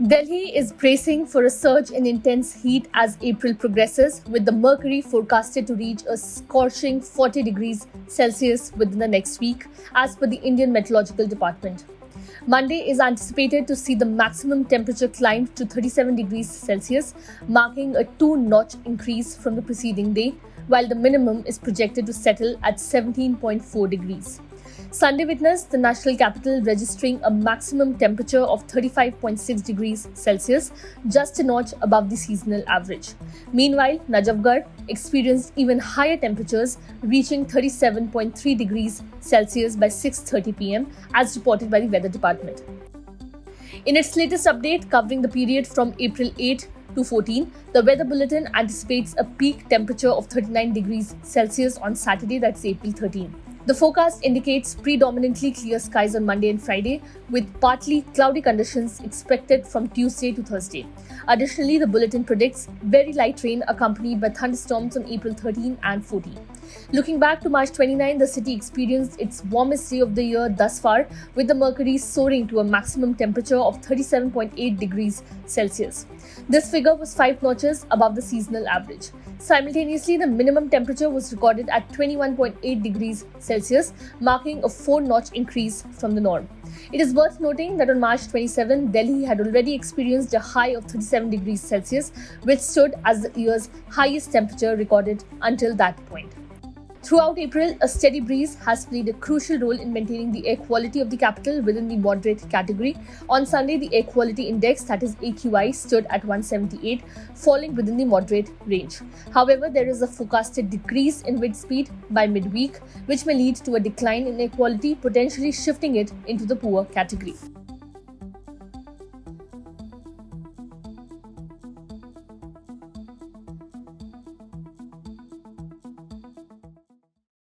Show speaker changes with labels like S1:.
S1: Delhi is bracing for a surge in intense heat as April progresses, with the mercury forecasted to reach a scorching 40 degrees Celsius within the next week, as per the Indian Meteorological Department. Monday is anticipated to see the maximum temperature climb to 37 degrees Celsius, marking a two-notch increase from the preceding day, while the minimum is projected to settle at 17.4 degrees. Sunday witnessed the national capital registering a maximum temperature of 35.6 degrees Celsius, just a notch above the seasonal average. Meanwhile, Najafgarh experienced even higher temperatures, reaching 37.3 degrees Celsius by 6:30 p.m., as reported by the Weather Department. In its latest update covering the period from April 8 to 14, the Weather Bulletin anticipates a peak temperature of 39 degrees Celsius on Saturday, that's April 13. The forecast indicates predominantly clear skies on Monday and Friday, with partly cloudy conditions expected from Tuesday to Thursday. Additionally, the bulletin predicts very light rain accompanied by thunderstorms on April 13 and 14. Looking back to March 29, the city experienced its warmest day of the year thus far, with the mercury soaring to a maximum temperature of 37.8 degrees Celsius. This figure was 5 notches above the seasonal average. Simultaneously, the minimum temperature was recorded at 21.8 degrees Celsius, marking a 4-notch increase from the norm. It is worth noting that on March 27, Delhi had already experienced a high of 37 degrees Celsius, which stood as the year's highest temperature recorded until that point. Throughout April, a steady breeze has played a crucial role in maintaining the air quality of the capital within the moderate category. On Sunday, the air quality index, that is AQI, stood at 178, falling within the moderate range. However, there is a forecasted decrease in wind speed by midweek, which may lead to a decline in air quality, potentially shifting it into the poor category.